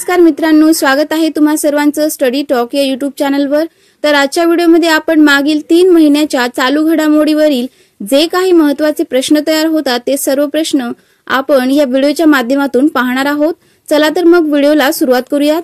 नमस्कार मित्रांनो, स्वागत आहे तुम्हा सर्वांचं स्टडी टॉक या यूट्यूब चॅनलवर। तर आजच्या व्हिडिओमध्ये आपण मागील 3 महिन्याच्या चालू घडामोडीवरील जे काही महत्त्वाचे प्रश्न तयार होतात ते सर्व प्रश्न आपण या व्हिडिओच्या माध्यमातून पाहणार आहोत। चला तर मग व्हिडिओला सुरुवात करूयात।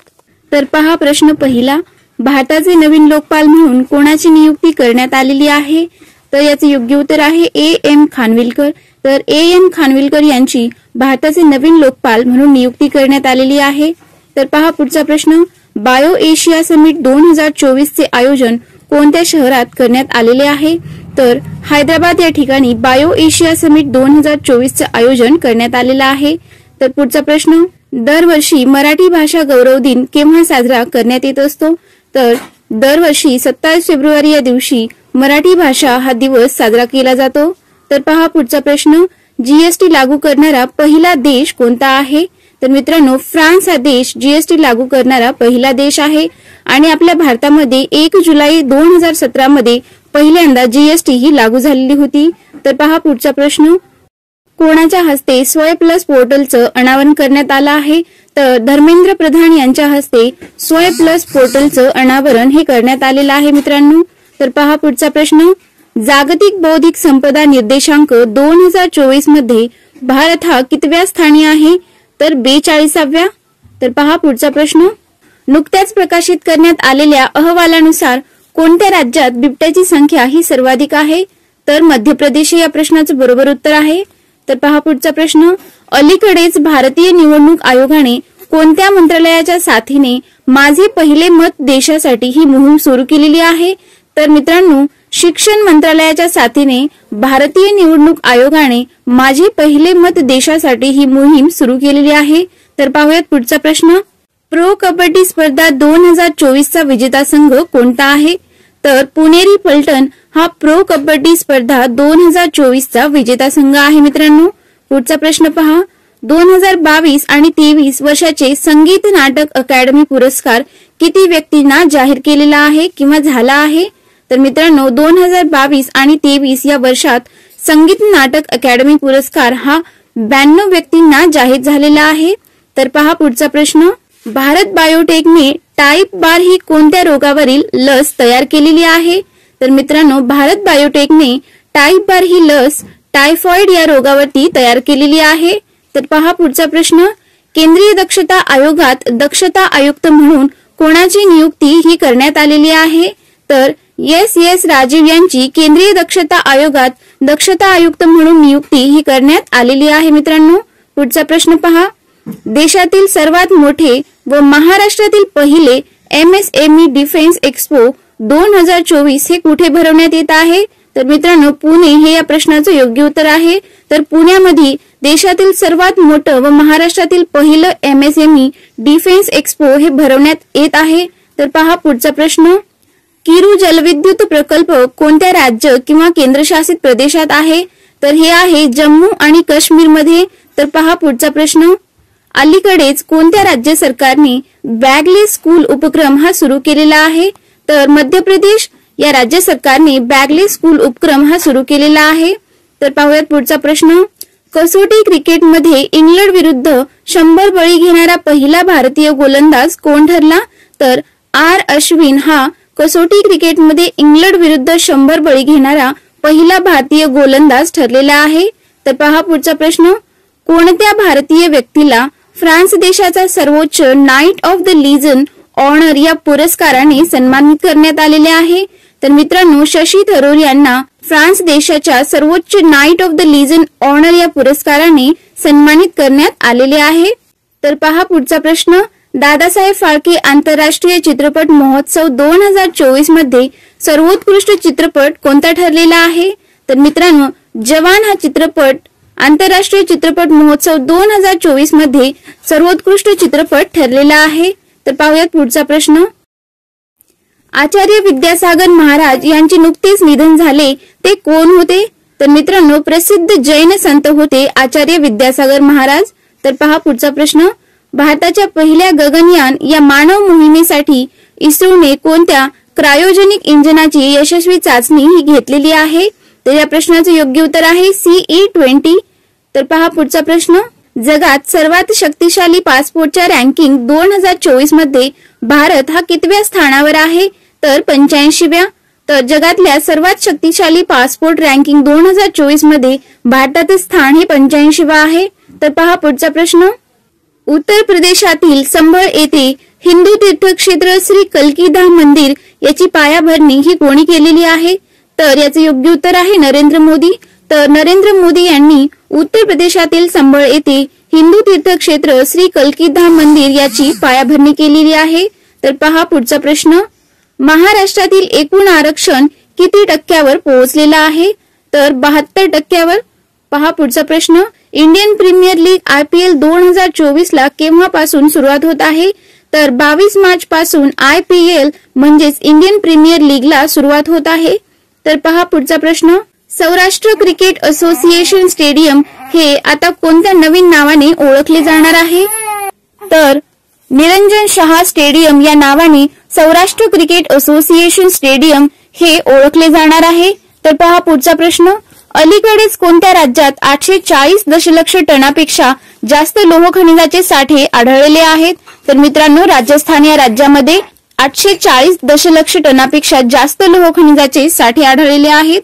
तर पहा प्रश्न पहिला, भारताचे नवीन लोकपाल म्हणून कोणाची नियुक्ती करण्यात आलेली आहे? तर याचे योग्य उत्तर आहे A.M. खानविलकर। तर A.M. खानविलकर यांची भारताचे नवीन लोकपाल म्हणून नियुक्ती करण्यात आलेली आहे। तर पहा पुढचा प्रश्न, बायो एशिया समिट 2024 चे आयोजन कोणत्या शहरात करण्यात आलेले आहे? तर हैदराबाद या ठिकाणी बायो एशिया समिट 2024 चे आयोजन करण्यात आलेले आहे। तर पुढचा प्रश्न, दरवर्षी मराठी भाषा गौरव दिन केव्हा साजरा करण्यात येत असतो? तर दरवर्षी 27 फेब्रुवारी या दिवशी मराठी भाषा हा दिवस साजरा केला जातो। तर पहा पुढचा प्रश्न, जीएसटी लागू करणारा पहिला देश कोणता आहे? तर मित्रांनो, फ्रान्स हा देश जीएसटी लागू करणारा पहिला देश आहे आणि आपल्या भारतामध्ये 1 जुलै 2017 मध्ये पहिल्यांदा जीएसटी ही लागू झालेली होती। तर पहा पुढचा प्रश्न, कोणाच्या हस्ते स्वय प्लस पोर्टलचं अनावरण करण्यात आलं आहे? तर धर्मेंद्र प्रधान यांच्या हस्ते स्वय प्लस पोर्टलचं अनावरण हे करण्यात आलेलं आहे मित्रांनो। तर पहा पुढचा प्रश्न, जागतिक बौद्धिक संपदा निर्देशांक 2024 मध्ये भारत हा कितव्या स्थानी आहे? तर 42व्या। तर पहा पुढचा प्रश्न, नुकत्याच प्रकाशित करण्यात आलेल्या अहवालानुसार कोणत्या राज्यात बिबट्याची संख्या ही सर्वाधिक आहे? तर मध्य प्रदेश या प्रश्नाचं बरोबर उत्तर आहे। तर पहा पुढचा प्रश्न, अलीकडेच भारतीय निवडणूक आयोगाने कोणत्या मंत्रालयाच्या साथीने माझे पहिले मत देशासाठी ही मोहीम सुरू केलेली आहे? तर मित्रांनो, शिक्षण मंत्रालयाच्या साथीने भारतीय निवडणूक आयोगाने माझे पहिले मत देशासाठी ही मोहीम सुरू केलेली आहे। तर पाहूयात पुढचा प्रश्न, प्रो कबड्डी स्पर्धा 2024 चा विजेता संघ कोणता आहे? तर पुणेरी पलटण हा प्रो कबड्डी स्पर्धा 2024 चा विजेता संघ आहे मित्रांनो। पुढचा प्रश्न पहा, 2022 आणि 23 वर्षाचे संगीत नाटक अकादमी पुरस्कार किती व्यक्तींना जाहीर केलेला आहे किंवा झाला आहे? तर मित्रांनो, 2022 आणि 23 या वर्षात संगीत नाटक अकादमी पुरस्कार हा 92 व्यक्तींना जाहीर झालेला आहे। तर पहा पुढचा प्रश्न, भारत बायोटेकने टाइप बार ही कोणत्या रोगावरील लस तयार केलेली आहे? तर मित्रांनो, भारत बायोटेकने टाइप बार ही लस टायफॉइड या रोगावरती तयार केलेली आहे। तर पहा पुढचा प्रश्न, केंद्रीय दक्षता आयोगात दक्षता आयुक्त म्हणून कोणाची नियुक्ती ही करण्यात आलेली आहे? तर S. राजीव यांची केंद्रीय दक्षता आयोगात दक्षता आयुक्त म्हणून नियुक्ती ही करण्यात आलेली आहे मित्रांनो। पुढचा प्रश्न पहा, देशातील सर्वात मोठे व महाराष्ट्रातील पहिले MSME डिफेन्स एक्स्पो 2024 हे कुठे भरवण्यात येत आहे? तर मित्रांनो, पुणे हे या प्रश्नाचं योग्य उत्तर आहे। तर पुण्यामध्ये देशातील सर्वात मोठं व महाराष्ट्रातील पहिलं MSME डिफेन्स एक्स्पो हे भरवण्यात येत आहे। तर पहा पुढचा प्रश्न, किरू जलविद्युत प्रकल्प कोणत्या राज्य किंवा केंद्रशासित प्रदेशात आहे? तर हे आहे जम्मू आणि काश्मीर मध्ये। तर पहा पुढचा प्रश्न, अलीकडेच कोणत्या राज्य सरकारने बॅगलेस स्कूल उपक्रम हा सुरू केलेला आहे? तर मध्य प्रदेश या राज्य सरकारने बॅगलेस स्कूल उपक्रम हा सुरू केलेला आहे। तर पाहूयात पुढचा प्रश्न, कसोटी क्रिकेटमध्ये इंग्लंड विरुद्ध 100 बळी घेणारा पहिला भारतीय गोलंदाज कोण ठरला? तर R. अश्विन हा कसोटी क्रिकेटमध्ये इंग्लंड विरुद्ध 100 बळी घेणारा पहिला भारतीय गोलंदाज ठरलेला आहे। तर पहा पुढचा प्रश्न, कोणत्या भारतीय व्यक्तीला फ्रान्स देशाचा सर्वोच्च Knight of the Legion Honour या पुरस्काराने सन्मानित करण्यात आलेले आहे? तर मित्रांनो, शशी थरूर यांना फ्रान्स देशाच्या सर्वोच्च Knight of the Legion Honour या पुरस्काराने सन्मानित करण्यात आलेले आहे। तर पहा पुढचा प्रश्न, दादासाहेब फाळके आंतरराष्ट्रीय चित्रपट महोत्सव 2024 मध्ये सर्वोत्कृष्ट चित्रपट कोणता ठरलेला आहे? तर मित्रांनो, जवान हा चित्रपट आंतरराष्ट्रीय चित्रपट महोत्सव 2024 मध्ये सर्वोत्कृष्ट चित्रपट ठरलेला आहे। तर पाहूयात पुढचा प्रश्न, आचार्य विद्यासागर महाराज यांचे नुकतेच निधन झाले ते कोण होते? तर मित्रांनो, प्रसिद्ध जैन संत होते आचार्य विद्यासागर महाराज। तर पहा पुढचा प्रश्न, भारताच्या पहिल्या गगनयान या मानव मोहिमेसाठी इस्रोने कोणत्या क्रायोजेनिक इंजिनाची यशस्वी चाचणी ही घेतलेली आहे? तर या प्रश्नाचं योग्य उत्तर आहे CE-20। तर पहा पुढचा प्रश्न, जगात सर्वात शक्तिशाली पासपोर्टच्या रँकिंग 2024 मध्ये भारत हा कितव्या स्थानावर आहे? तर 85व्या. तर जगातल्या सर्वात शक्तिशाली पासपोर्ट रँकिंग 2024 मध्ये भारताचे स्थान हे 85वे आहे. तर पहा पुढचा प्रश्न. उत्तर प्रदेशातील संभळ येथे हिंदू तीर्थक्षेत्र श्री कल्की धाम मंदिर याची पायाभरणी ही कोणी केलेली आहे? तर याचे योग्य उत्तर आहे नरेंद्र मोदी. तर नरेंद्र मोदी यांनी उत्तर प्रदेशातील संभळ येथे हिंदू तीर्थक्षेत्र श्री कल्की धाम मंदिर याची पायाभरणी केलेली आहे. तर पहा पुढचा प्रश्न. महाराष्ट्रातील एकूण आरक्षण किती टक्क्यावर पोहोचलेलं आहे? तर 72%. पहा पुढचा प्रश्न. इंडियन प्रीमियर लीग IPL 2024 ला केव्हापासून सुरुवात होत आहे? तर 22 मार्च पासून IPL म्हणजेच इंडियन प्रीमियर लीगला सुरुवात होत आहे. तर पहा पुढचा प्रश्न. सौराष्ट्र क्रिकेट असोसिएशन स्टेडियम हे आता कोणत्या नवीन नावाने ओळखले जाणार आहे? तर निरंजन शाह स्टेडियम या नावाने सौराष्ट्र क्रिकेट असोसिएशन स्टेडियम हे ओळखले जाणार आहे. तर पहा पुढचा प्रश्न. अलीकडेच कोणत्या राज्यात 840 दशलक्ष टनापेक्षा जास्त लोह खनिजाचे साठे आढळलेले आहेत? तर मित्रांनो, राजस्थान या राज्यामध्ये 840 दशलक्ष टनापेक्षा जास्त लोह खनिजाचे साठे आढळलेले आहेत.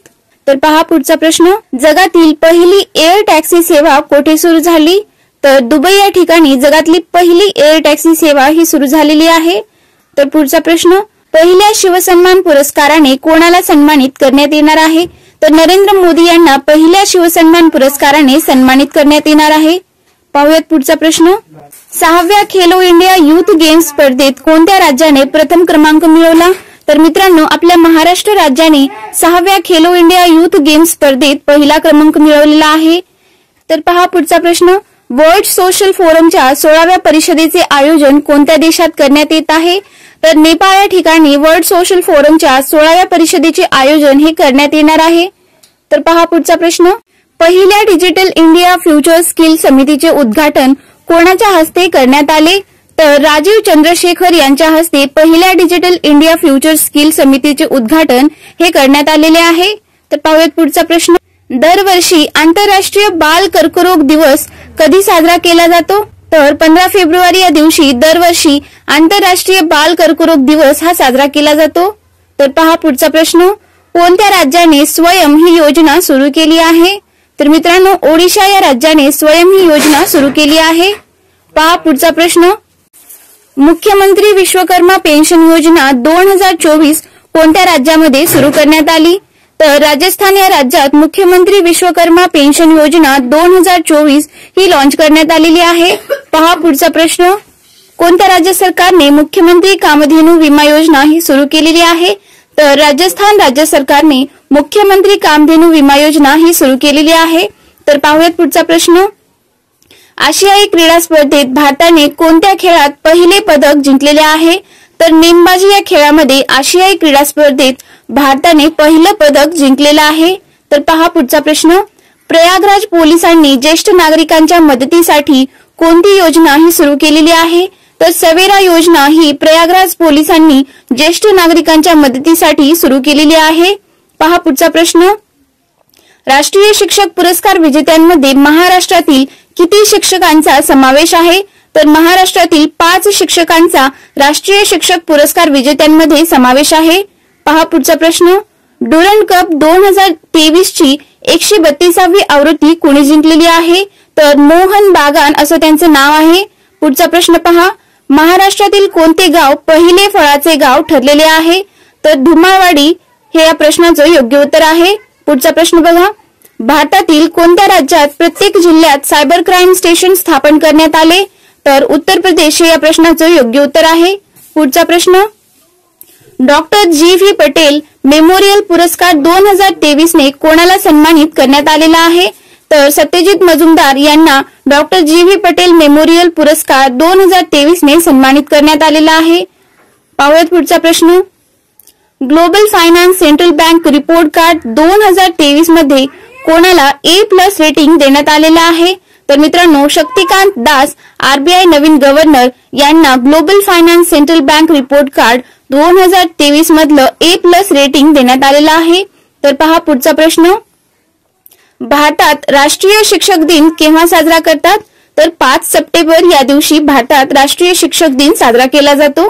तर पहा पुढचा प्रश्न. जगातील पहिली एअर टॅक्सी सेवा कोठे सुरू झाली? तर दुबई या ठिकाणी जगातली पहिली एअर टॅक्सी सेवा ही सुरू झालेली आहे. तर पुढचा प्रश्न. पहिल्या शिवसन्मान पुरस्काराने कोणाला सन्मानित करण्यात येणार आहे? तर नरेंद्र मोदी यांना पहिल्या शिवसन्मान पुरस्काराने सन्मानित करण्यात येणार आहे. पाहूयात पुढचा प्रश्न. 6व्या खेलो इंडिया युथ गेम्स स्पर्धेत कोणत्या राज्याने प्रथम क्रमांक मिळवला? तर मित्रांनो, आपल्या महाराष्ट्र राज्याने 6व्या खेलो इंडिया युथ गेम्स स्पर्धेत पहिला क्रमांक मिळवलेला आहे. तर पहा पुढचा प्रश्न. वर्ल्ड सोशल फोरमच्या 16व्या परिषदेचे आयोजन कोणत्या देशात करण्यात येत आहे? तर नेपाळ या ठिकाणी वर्ल्ड सोशल फोरमच्या 16व्या परिषदेचे आयोजन हे करण्यात येणार आहे. तर पहा पुढचा प्रश्न. पहिल्या डिजिटल इंडिया फ्युचर स्किल समितीचे उद्घाटन कोणाच्या हस्ते करण्यात आले? तर राजीव चंद्रशेखर यांच्या हस्ते पहिल्या डिजिटल इंडिया फ्युचर स्किल समितीचे उद्घाटन हे करण्यात आलेले आहे. तर पाहूयात पुढचा प्रश्न. दरवर्षी आंतरराष्ट्रीय बाल कर्करोग दिवस कधी साजरा केला जातो? तर 15 फेब्रुवारी या दिवशी दरवर्षी आंतरराष्ट्रीय बाल कर्करोग दिवस हा साजरा केला जातो. तर पहा पुढचा प्रश्न. कोणत्या राज्याने स्वयं ही योजना सुरू केली आहे? तर मित्रांनो, ओडिशा या राज्याने स्वयं ही योजना सुरू केली आहे. पहा पुढचा प्रश्न. मुख्यमंत्री विश्वकर्मा पेन्शन योजना 2024 कोणत्या राज्यामध्ये सुरू करण्यात आली? तर राजस्थान या राज्यात मुख्यमंत्री विश्वकर्मा पेन्शन योजना 2024 ही लॉन्च करण्यात आलेली आहे. पहा पुढचा प्रश्न. कोणत्या राज्य सरकारने मुख्यमंत्री कामधेनू विमा योजना ही सुरू केलेली आहे? तर राजस्थान राज्य सरकारने मुख्यमंत्री कामधेनू विमा योजना ही सुरू केलेली आहे. तर पाहूयात पुढचा प्रश्न. आशियाई क्रीडा स्पर्धेत भारताने कोणत्या खेळात पहिले पदक जिंकलेले आहे? तर नेमबाजी या खेळामध्ये आशियाई क्रीडा स्पर्धेत भारताने पहिलं पदक जिंकलेलं आहे. तर पहा पुढचा प्रश्न. प्रयागराज पोलिसांनी ज्येष्ठ नागरिकांच्या मदतीसाठी कोणती योजना ही सुरू केलेली आहे? तर सवेरा योजना ही प्रयागराज पोलिसांनी ज्येष्ठ नागरिकांच्या मदतीसाठी सुरू केलेली आहे. पहा पुढचा प्रश्न. राष्ट्रीय शिक्षक पुरस्कार विजेत्यांमध्ये महाराष्ट्रातील किती शिक्षकांचा समावेश आहे? तर महाराष्ट्रातील 5 शिक्षकांचा राष्ट्रीय शिक्षक पुरस्कार विजेत्यांमध्ये समावेश आहे. पहा पुढचा प्रश्न. डुरंड कप 2023 ची 132वी आवृत्ती कोणी जिंकलेली आहे? तर मोहन बागान असं त्यांचं नाव आहे. पुढचा प्रश्न पहा. महाराष्ट्रातील कोणते गाव पहिले फळाचे गाव ठरलेले आहे? तर धुमाळवाडी हे या प्रश्नाचं योग्य उत्तर आहे. पुढचा प्रश्न बघा. भारतातील कोणत्या राज्यात प्रत्येक जिल्ह्यात सायबर क्राईम स्टेशन स्थापन करण्यात आले? तर उत्तर प्रदेश हे या प्रश्नाचं योग्य उत्तर आहे. पुढचा प्रश्न. डॉक्टर जी.व्ही. पटेल मेमोरियल पुरस्कार 2023 ने कोणाला सन्मानित करण्यात आलेला आहे? तर सत्यजित मजुमदार यांना डॉक्टर जी.व्ही. पटेल मेमोरियल पुरस्कार 2023 ने सन्मानित करण्यात आलेला आहे. पाहूयात पुढचा प्रश्न. Global finance central bank report card 2023 मध्ये कोणाला A+ रेटिंग देण्यात आलेलं आहे? तर मित्रांनो, शक्तिकांत दास RBI नवीन गव्हर्नर यांना global finance central bank report card 2023 मधलं A+ रेटिंग देण्यात आलेलं आहे. तर पहा पुढचा प्रश्न. भारतात राष्ट्रीय शिक्षक दिन केव्हा साजरा करतात? तर 5 सप्टेंबर या दिवशी भारतात राष्ट्रीय शिक्षक दिन साजरा केला जातो.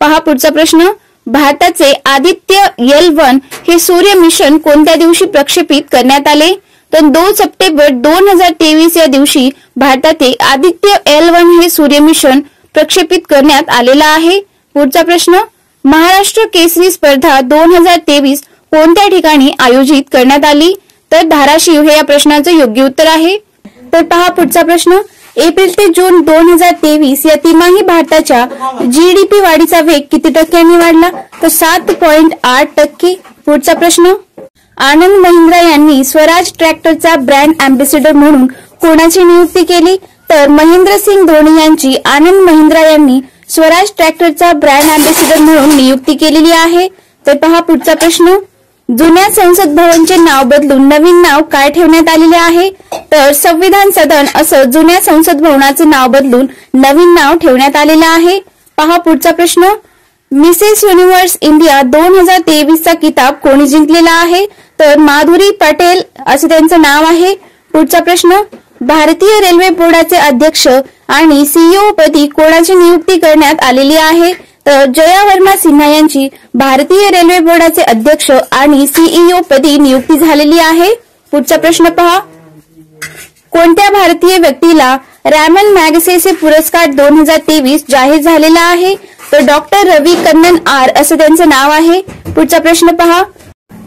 पहा पुढचा प्रश्न. भारताचे आदित्य L1 हे सूर्य मिशन कोणत्या दिवशी प्रक्षेपित करण्यात आले? तर 2 सप्टेंबर 2023 या दिवशी भारताचे आदित्य L1 हे सूर्य मिशन प्रक्षेपित करण्यात आलेला आहे. पुढचा प्रश्न. महाराष्ट्र केसरी स्पर्धा 2023 कोणत्या ठिकाणी आयोजित करण्यात आली? तर धाराशिव हे या प्रश्नाचं योग्य उत्तर आहे. तर पहा पुढचा प्रश्न. एप्रिल ते जून 2023 या तिमाही भारताच्या GDP वाढीचा वेग किती टक्क्यांनी वाढला? तर 7.8%. पुढचा प्रश्न. आनंद महिंद्रा यांनी स्वराज ट्रॅक्टरचा ब्रँड अँबॅसेडर म्हणून कोणाची नियुक्ती केली? तर महेंद्रसिंग धोनी यांची आनंद महिंद्रा यांनी स्वराज ट्रॅक्टरचा ब्रँड अँबॅसेडर म्हणून नियुक्ती केलेली आहे. तर पहा पुढचा प्रश्न. जुन्या संसद भवनचे नाव बदलून नवीन नाव काय ठेवण्यात आलेले आहे? तर संविधान सदन असं जुन्या संसद भवनाचं नाव बदलून नवीन नाव ठेवण्यात आलेलं आहे. पहा पुढचा प्रश्न. मिसेस युनिव्हर्स इंडिया 2023 चा किताब कोणी जिंकलेला आहे? तर माधुरी पटेल असं त्यांचं नाव आहे. पुढचा प्रश्न. भारतीय रेल्वे बोर्डाचे अध्यक्ष आणि CEO पदी कोणाची नियुक्ती करण्यात आलेली आहे? तर जया वर्मा सिन्हा यांची भारतीय रेल्वे बोर्डाचे अध्यक्ष आणि CEO पदी नियुक्ती झालेली आहे. पुढचा प्रश्न पहा. कोणत्या भारतीय व्यक्तीला रॅमन मॅगसेसे पुरस्कार 2023 जाहीर झालेला आहे? तर डॉक्टर रवी कन्नन आर असं त्यांचं नाव आहे. पुढचा प्रश्न पहा.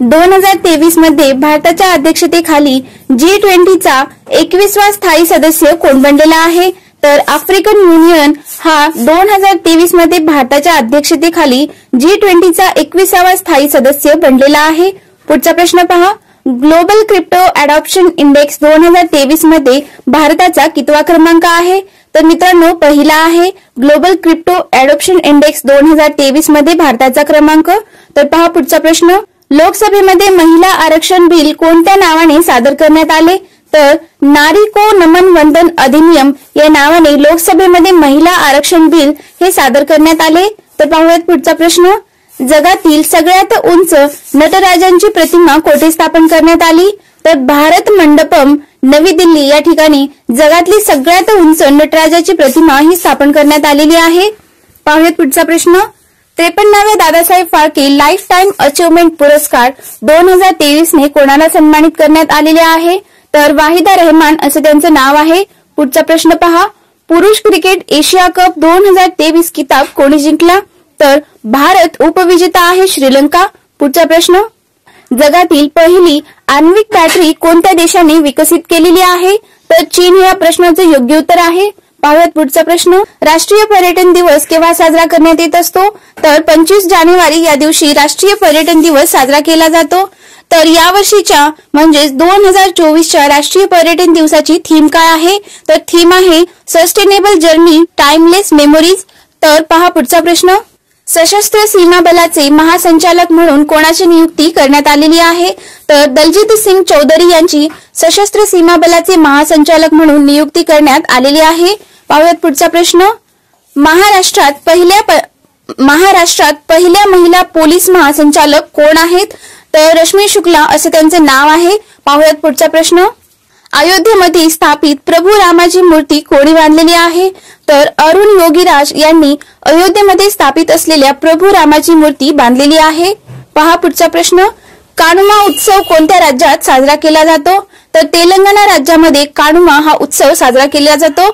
2023 मध्ये भारताच्या अध्यक्षतेखाली G20 चा 21वा स्थायी सदस्य कोण बनलेला आहे? तर आफ्रिकन युनियन हा 2023 मध्ये भारताच्या अध्यक्षतेखाली G20 चा 21वा स्थायी सदस्य बनलेला आहे. पुढचा प्रश्न पहा. ग्लोबल क्रिप्टो अडॉप्शन इंडेक्स 2023 मध्ये भारताचा कितवा क्रमांक आहे? तर मित्रांनो पहिला आहे. ग्लोबल क्रिप्टो अडॉप्शन इंडेक्स 2023 मध्ये भारताचा क्रमांक. तर पहा पुढचा प्रश्न. लोकसभेमध्ये महिला आरक्षण बिल कोणत्या नावाने सादर करण्यात आले? तर नारी को नमन वंदन अधिनियम या नावाने लोकसभेमध्ये महिला आरक्षण बिल हे सादर करण्यात आले. तर पाहूयात पुढचा प्रश्न. जगातील सगळ्यात उंच नटराजांची प्रतिमा कोठे स्थापन करण्यात आली? तर भारत मंडपम नवी दिल्ली या ठिकाणी जगातली सगळ्यात उंच नटराजाची प्रतिमा ही स्थापन करण्यात आलेली आहे. पाहूयात पुढचा प्रश्न. 53व्या Dadasaheb Phalke lifetime achievement पुरस्कार 2023 ने कोणाला सन्मानित करण्यात आलेले आहे? तर वाहिदा रहमान असं त्यांचं नाव आहे. पुढचा प्रश्न पहा. पुरुष क्रिकेट एशिया कप 2023 किताब कोणी जिंकला? तर भारत उपविजेता आहे श्रीलंका. पुढचा प्रश्न. जगातील पहिली आण्विक बॅटरी कोणत्या देशाने विकसित केलेली आहे? तर चीन या प्रश्नाचं योग्य उत्तर आहे. पाहूयात पुढचा प्रश्न. राष्ट्रीय पर्यटन दिवस केव्हा साजरा करण्यात येत असतो? तर 25 जानेवारी या दिवशी राष्ट्रीय पर्यटन दिवस साजरा केला जातो. तर यावर्षीच्या म्हणजेच 2024च्या राष्ट्रीय पर्यटन दिवसाची थीम काय आहे? तर थीम आहे सस्टेनेबल जर्नी टाइमलेस मेमोरीज. तर पहा पुढचा प्रश्न. सशस्त्र सीमा बलाचे महासंचालक म्हणून कोणाची नियुक्ती करण्यात आलेली आहे? तर दलजित सिंग चौधरी यांची सशस्त्र सीमा बलाचे महासंचालक म्हणून नियुक्ती करण्यात आलेली आहे. पाहूयात पुढचा प्रश्न. महाराष्ट्रात पहिल्या महिला पोलीस महासंचालक कोण आहेत? तर रश्मी शुक्ला असं त्यांचे नाव आहे. पाहूयात पुढचा प्रश्न. अयोध्येमध्ये स्थापित प्रभू रामाची मूर्ती कोणी बांधलेली आहे? तर अरुण योगीराज यांनी अयोध्येमध्ये स्थापित असलेल्या प्रभू रामाची मूर्ती बांधलेली आहे. पहा पुढचा प्रश्न. कानुमा उत्सव कोणत्या राज्यात साजरा केला जातो? तर तेलंगणा राज्यामध्ये कानुमा हा उत्सव साजरा केला जातो.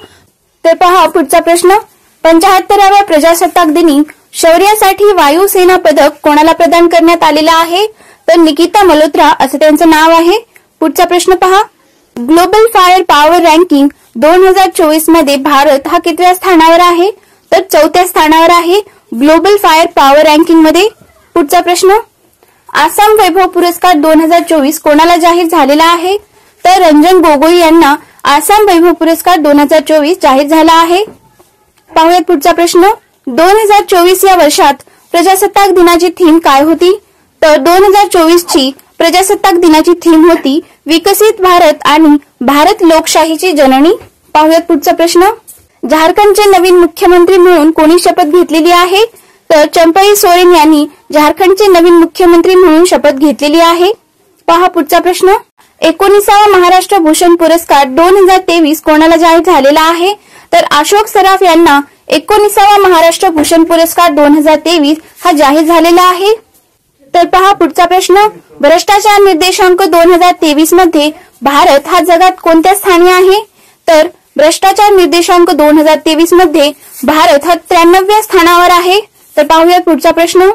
तर पहा पुढचा प्रश्न. 75व्या प्रजासत्ताक दिनी शौर्यासाठी वायुसेना पदक कोणाला प्रदान करण्यात आलेला आहे? तर निकिता मल्होत्रा असं त्यांचं नाव आहे. पुढचा प्रश्न पहा. ग्लोबल फायर पॉवर रँकिंग 2024 मध्ये भारत हा कितव्या स्थानावर आहे? तर 4थ्या स्थानावर आहे ग्लोबल फायर पॉवर रँकिंग मध्ये. पुढचा प्रश्न. आसाम वैभव पुरस्कार 2024 कोणाला जाहीर झालेला आहे? तर रंजन गोगोई यांना आसाम वैभव पुरस्कार 2024 जाहीर झाला आहे. पाहूयात पुढचा प्रश्न. 2024 या वर्षात प्रजासत्ताक दिनाची थीम काय होती? तर 2024 ची प्रजासत्ताक दिनाची थीम होती विकसित भारत आणि भारत लोकशाहीची जननी. पाहूयात पुढचा प्रश्न. झारखंडचे नवीन मुख्यमंत्री म्हणून कोणी शपथ घेतलेली आहे? तर चंपई सोरेन यांनी झारखंडचे नवीन मुख्यमंत्री म्हणून शपथ घेतलेली आहे. पहा पुढचा प्रश्न. 19वा महाराष्ट्र भूषण पुरस्कार 2023 कोणाला जाहीर झालेला आहे? तर अशोक सराफ यांना 19वा महाराष्ट्र भूषण पुरस्कार 2023 हा जाहीर झालेला आहे. तर पहा पुढचा प्रश्न, भ्रष्टाचार निर्देशांक 2023 मध्ये भारत हा जगात कोणत्या स्थानी आहे? तर भ्रष्टाचार निर्देशांक 2023 मध्ये भारत हा 93व्या स्थानावर आहे. तर पाहूया पुढचा प्रश्न,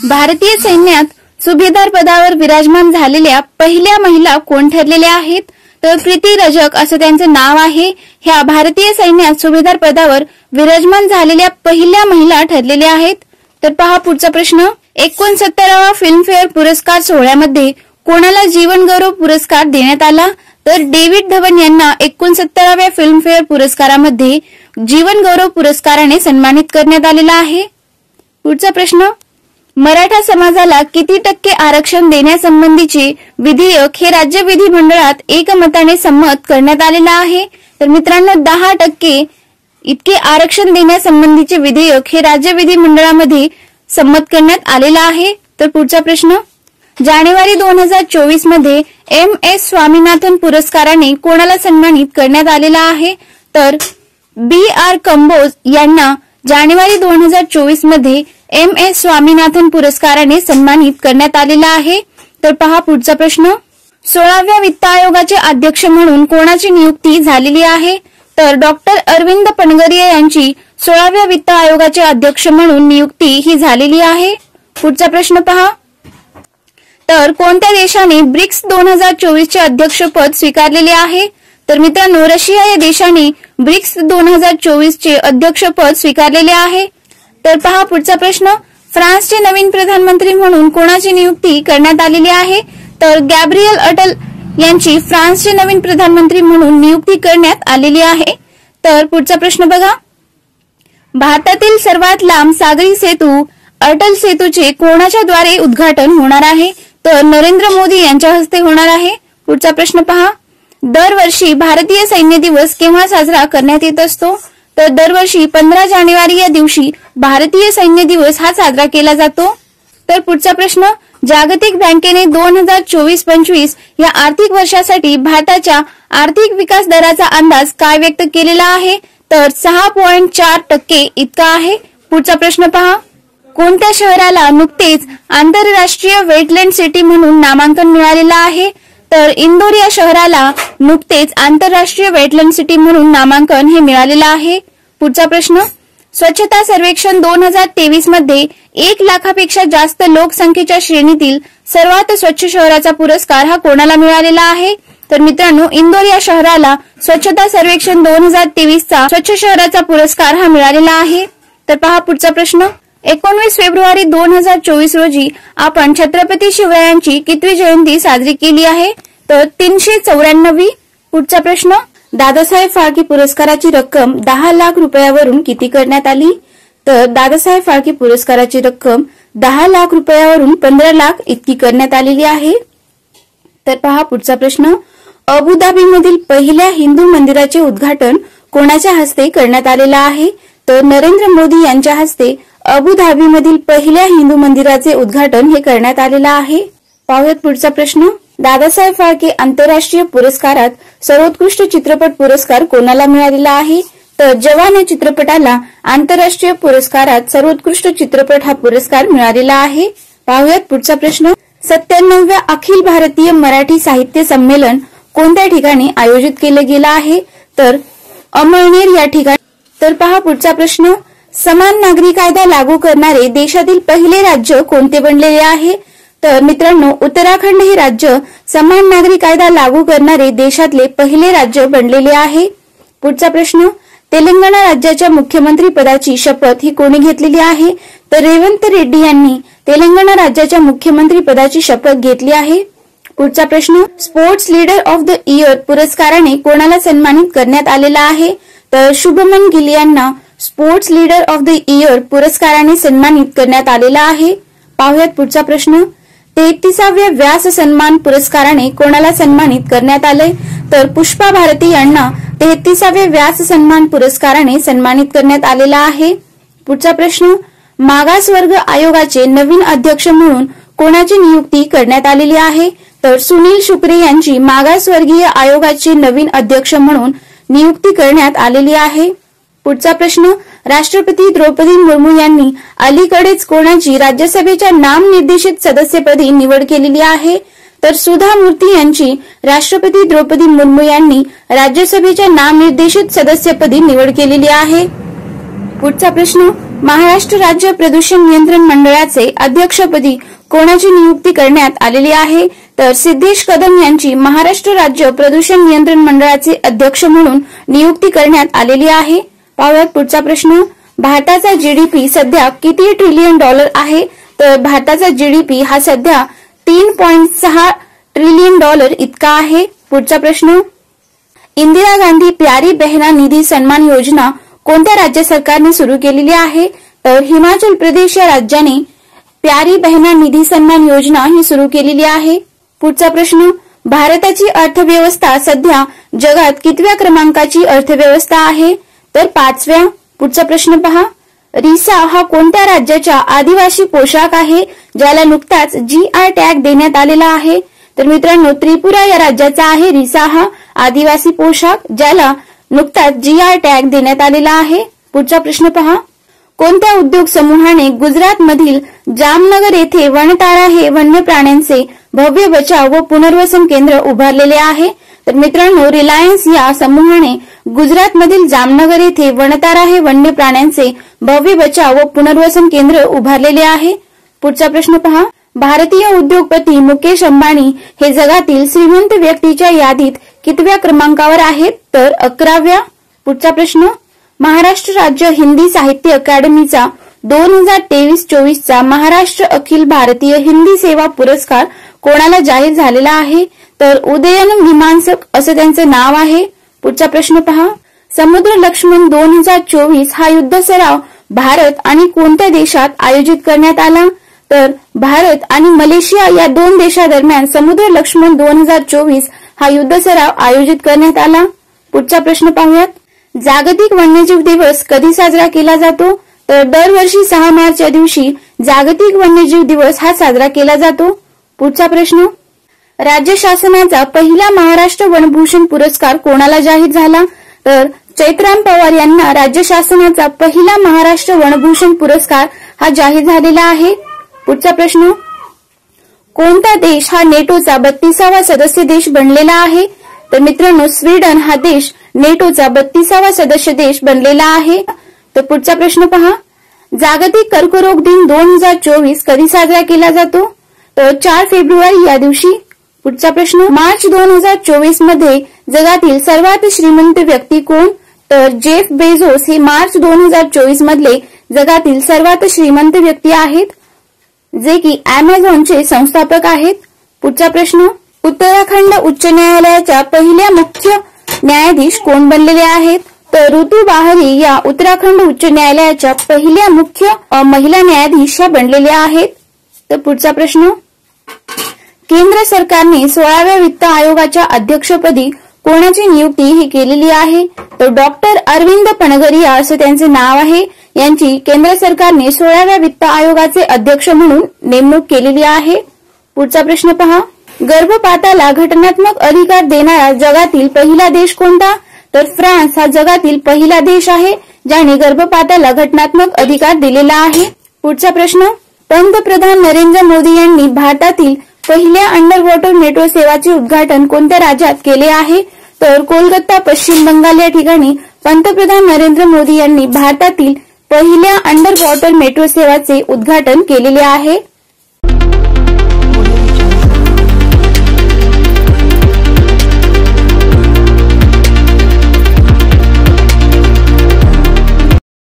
भारतीय सैन्यात सुभेदार पदावर विराजमान झालेल्या पहिल्या महिला कोण ठरलेल्या आहेत? तर प्रीती रजक असं त्यांचं नाव आहे. ह्या भारतीय सैन्यात सुभेदार पदावर विराजमान झालेल्या पहिल्या महिला ठरलेल्या आहेत. तर पहा पुढचा प्रश्न, 69वा फिल्मफेअर पुरस्कार सोहळ्यामध्ये कोणाला जीवन गौरव पुरस्कार देण्यात आला? तर डेव्हिड धवन यांना 69व्या फिल्मफेअर पुरस्कारामध्ये जीवन गौरव पुरस्काराने सन्मानित करण्यात आलेला आहे. पुढचा प्रश्न, मराठा समाजाला किती टक्के आरक्षण देण्यासंबंधीचे विधेयक हे राज्य विधिमंडळात एकमताने संमत करण्यात आलेला आहे? तर मित्रांनो 10% इतके आरक्षण देण्यासंबंधीचे विधेयक हे राज्य विधिमंडळामध्ये संमत करण्यात आलेला आहे. तर पुढचा प्रश्न, जानेवारी 2024 मध्ये MS स्वामीनाथन पुरस्काराने कोणाला सन्मानित करण्यात आलेला आहे? तर BR कंबोज यांना जानेवारी 2024 मध्ये MS स्वामीनाथन पुरस्काराने सन्मानित करण्यात आलेला आहे. तर पहा पुढचा प्रश्न, 16व्या वित्त आयोगाचे अध्यक्ष म्हणून कोणाची नियुक्ती झालेली आहे? तर डॉक्टर अरविंद पणगरिया यांची 16व्या वित्त आयोगाचे अध्यक्ष म्हणून नियुक्ती ही झालेली आहे. पुढचा प्रश्न पहा, तर कोणत्या देशाने ब्रिक्स 2024 चे अध्यक्षपद स्वीकारलेले आहे? तर मित्रांनो रशिया या देशाने ब्रिक्स 2024 चे अध्यक्षपद स्वीकारलेले आहे. तर पहा पुढचा प्रश्न, फ्रान्सचे नवीन प्रधानमंत्री म्हणून कोणाची नियुक्ती करण्यात आलेली आहे? तर गॅब्रियल अटल यांची फ्रान्सचे नवीन प्रधानमंत्री म्हणून नियुक्ती करण्यात आलेली आहे. तर पुढचा प्रश्न बघा, भारतातील सर्वात लांब सागरी सेतू अटल सेतूचे कोणाच्या द्वारे उद्घाटन होणार आहे? तर नरेंद्र मोदी यांच्या हस्ते होणार आहे. पुढचा प्रश्न पहा, दरवर्षी भारतीय सैन्य दिवस केव्हा साजरा करण्यात येत असतो? तर दरवर्षी 15 जानेवारी या दिवशी भारतीय सैन्य दिवस हा साजरा केला जातो. तर पुढचा प्रश्न, जागतिक बँकेने 2024-25 या आर्थिक वर्षासाठी भारताच्या आर्थिक विकास दराचा अंदाज काय व्यक्त केलेला आहे? तर 6.4% इतका आहे. पुढचा प्रश्न पहा, कोणत्या शहराला नुकतेच आंतरराष्ट्रीय वेटलँड सिटी म्हणून नामांकन मिळालेलं आहे? तर इंदोर या शहराला नुकतेच आंतरराष्ट्रीय वेटलँड सिटी म्हणून नामांकन हे मिळालेलं आहे. पुढचा प्रश्न, स्वच्छता सर्वेक्षण 2023 मध्ये 1 लाखापेक्षा जास्त लोकसंख्येच्या श्रेणीतील सर्वात स्वच्छ शहराचा पुरस्कार हा कोणाला मिळालेला आहे? तर मित्रांनो इंदोर या शहराला स्वच्छता सर्वेक्षण 2023 चा स्वच्छ शहराचा पुरस्कार हा मिळालेला आहे. तर पहा पुढचा प्रश्न, 19 फेब्रुवारी 2024 रोजी आपण छत्रपती शिवरायांची कितवी जयंती साजरी केली आहे? तर 394वी. पुढचा प्रश्न, दादासाहेब फाळके पुरस्काराची रक्कम 10 लाख रुपयावरून किती करण्यात आली? तर दादासाहेब फाळके पुरस्काराची रक्कम 10 लाख रुपयावरून 15 लाख इतकी करण्यात आलेली आहे. तर पहा पुढचा प्रश्न, अबुधाबीमधील पहिल्या हिंदू मंदिराचे उद्घाटन कोणाच्या हस्ते करण्यात आलेलं आहे? तर नरेंद्र मोदी यांच्या हस्ते अबुधाबीमधील पहिल्या हिंदू मंदिराचे उद्घाटन हे करण्यात आलेलं आहे. पाहूयात पुढचा प्रश्न, दादासाहेब फाळके आंतरराष्ट्रीय पुरस्कारात सर्वोत्कृष्ट चित्रपट पुरस्कार कोणाला मिळालेला आहे? तर जवान या चित्रपटाला आंतरराष्ट्रीय पुरस्कारात सर्वोत्कृष्ट चित्रपट हा पुरस्कार मिळालेला आहे. पाहूयात पुढचा प्रश्न, 97व्या अखिल भारतीय मराठी साहित्य संमेलन कोणत्या ठिकाणी आयोजित केले गेलं आहे? तर अमळनेर या ठिकाणी. तर पहा पुढचा प्रश्न, समान नागरी कायदा लागू करणारे देशातील पहिले राज्य कोणते बनलेले आहे? तर मित्रांनो उत्तराखंड हे राज्य समान नागरी कायदा लागू करणारे देशातले पहिले राज्य बनलेले आहे. पुढचा प्रश्न, तेलंगणा राज्याच्या मुख्यमंत्री पदाची शपथ ही कोणी घेतलेली आहे? तर रेवंत रेड्डी यांनी तेलंगणा राज्याच्या मुख्यमंत्री पदाची शपथ घेतली आहे. पुढचा प्रश्न, sports leader of the year पुरस्काराने कोणाला सन्मानित करण्यात आलेला आहे? तर शुभमन गिल यांना sports leader of the year पुरस्काराने सन्मानित करण्यात आलेला आहे. पाहूयात पुढचा प्रश्न, 33व्या व्यास सन्मान पुरस्काराने कोणाला सन्मानित करण्यात आले? तर पुष्पा भारती यांना 33व्या व्यास सन्मान पुरस्काराने सन्मानित करण्यात आलेला आहे. पुढचा प्रश्न, मागासवर्ग आयोगाचे नवीन अध्यक्ष म्हणून कोणाची नियुक्ती करण्यात आलेली आहे? तर सुनील शुक्रे यांची मागासवर्गीय आयोगाचे नवीन अध्यक्ष म्हणून नियुक्ती करण्यात आलेली आहे. पुढचा प्रश्न, राष्ट्रपती द्रौपदी मुर्मू यांनी अलीकडेच कोणाची राज्यसभेच्या नामनिर्देशित सदस्यपदी निवड केलेली आहे? तर सुधा मूर्ती यांची राष्ट्रपती द्रौपदी मुर्मू यांनी राज्यसभेच्या नामनिर्देशित सदस्यपदी निवड केलेली आहे. पुढचा प्रश्न, महाराष्ट्र राज्य प्रदूषण नियंत्रण मंडळाचे अध्यक्षपदी कोणाची नियुक्ती करण्यात आलेली आहे? तर सिद्धेश कदम यांची महाराष्ट्र राज्य प्रदूषण नियंत्रण मंडळाचे अध्यक्ष म्हणून नियुक्ती करण्यात आलेली आहे. पाहूयात पुढचा प्रश्न, भारताचा जीडीपी सध्या किती ट्रिलियन डॉलर आहे? तर भारताचा जीडीपी हा सध्या 3.6 ट्रिलियन डॉलर इतका आहे. पुढचा प्रश्न, इंदिरा गांधी प्यारी बहना निधी सन्मान योजना कोणत्या राज्य सरकारने सुरू केलेली आहे? तर हिमाचल प्रदेश या राज्याने प्यारी बहना निधी सन्मान योजना ही सुरू केलेली आहे. पुढचा प्रश्न, भारताची अर्थव्यवस्था सध्या जगात कितव्या क्रमांकाची अर्थव्यवस्था आहे? तर 5व्या. पुढचा प्रश्न पहा, रिसा हा कोणत्या राज्याचा आदिवासी पोशाख आहे ज्याला नुकताच GI टॅग देण्यात आलेला आहे? तर मित्रांनो, त्रिपुरा या राज्याचा आहे रिसा हा आदिवासी पोशाख ज्याला नुकताच GI टॅग देण्यात आलेला आहे. पुढचा प्रश्न पहा, कोणत्या उद्योग समूहाने गुजरात मधील जामनगर येथे वनतारा हे वन्य प्राण्यांचे भव्य बचाव व पुनर्वसन केंद्र उभारलेले आहे? तर मित्रांनो, रिलायन्स या समूहाने गुजरात मधील जामनगर येथे वनतारा हे वन्य प्राण्यांचे भव्य बचाव व पुनर्वसन केंद्र उभारलेले आहे. पुढचा प्रश्न पहा, भारतीय उद्योगपती मुकेश अंबानी हे जगातील श्रीमंत व्यक्तीच्या यादीत कितव्या क्रमांकावर आहेत? तर 11व्या. पुढचा प्रश्न, महाराष्ट्र राज्य हिंदी साहित्य अकादमीचा 2023-24 चा महाराष्ट्र अखिल भारतीय हिंदी सेवा पुरस्कार कोणाला जाहीर झालेला आहे? तर उदयन मीमांसक असं त्यांचं नाव आहे. पुढचा प्रश्न पहा, समुद्र लक्ष्मण 2024 हा युद्ध सराव भारत आणि कोणत्या देशात आयोजित करण्यात आला? तर भारत आणि मलेशिया या 2 देशांदरम्यान समुद्र लक्ष्मण 2024 हा युद्ध सराव आयोजित करण्यात आला. पुढचा प्रश्न पाहूयात, जागतिक वन्यजीव दिवस कधी साजरा केला जातो? तर दरवर्षी 6 मार्च या दिवशी जागतिक वन्यजीव दिवस हा साजरा केला जातो. पुढचा प्रश्न, राज्य शासनाचा पहिला महाराष्ट्र वनभूषण पुरस्कार कोणाला जाहीर झाला? तर चैत्राम पवार यांना राज्य शासनाचा पहिला महाराष्ट्र वनभूषण पुरस्कार हा जाहीर झालेला आहे. पुढचा प्रश्न, कोणता देश हा नेटोचा 32वा सदस्य देश बनलेला आहे? तर मित्रांनो, स्वीडन हा देश नेटोचा 32वा सदस्य देश बनलेला आहे. तर पुढचा प्रश्न पहा, जागतिक कर्करोग दिन 2024 कधी साजरा केला जातो? तर 4 फेब्रुवारी या दिवशी. पुढचा प्रश्न, मार्च 2024 मध्ये जगातील सर्वात श्रीमंत व्यक्ती कोण? तर जेफ बेझोस हे मार्च 2024 मधले जगातील सर्वात श्रीमंत व्यक्ती आहेत, जे की अमेझॉनचे संस्थापक आहेत. पुढचा प्रश्न, उत्तराखंड उच्च न्यायालयाच्या पहिल्या मुख्य न्यायाधीश कोण बनलेले आहेत? तर ऋतू बाहरी या उत्तराखंड उच्च न्यायालयाच्या पहिल्या मुख्य महिला न्यायाधीश बनलेल्या आहेत. तर पुढचा प्रश्न, केंद्र सरकारने 16व्या वित्त आयोगाच्या अध्यक्षपदी कोणाची नियुक्ती ही केलेली आहे? तर डॉक्टर अरविंद पणगरिया असं त्यांचे नाव आहे. यांची केंद्र सरकारने 16व्या वित्त आयोगाचे अध्यक्ष म्हणून नेमणूक केलेली आहे. पुढचा प्रश्न पहा, गर्भपाताला घटनात्मक अधिकार देणारा जगातील पहिला देश कोणता? तर फ्रान्स हा जगातील पहिला देश आहे ज्याने गर्भपाताला घटनात्मक अधिकार दिलेला आहे. पुढचा प्रश्न, पंतप्रधान नरेंद्र मोदी यांनी भारतातील पहिल्या अंडर वॉटर मेट्रो सेवाचे उद्घाटन कोणत्या राज्यात केले आहे? तर कोलकाता पश्चिम बंगाल या ठिकाणी पंतप्रधान नरेंद्र मोदी यांनी भारतातील पहिल्या अंडर वॉटर मेट्रो सेवाचे उद्घाटन केलेले आहे.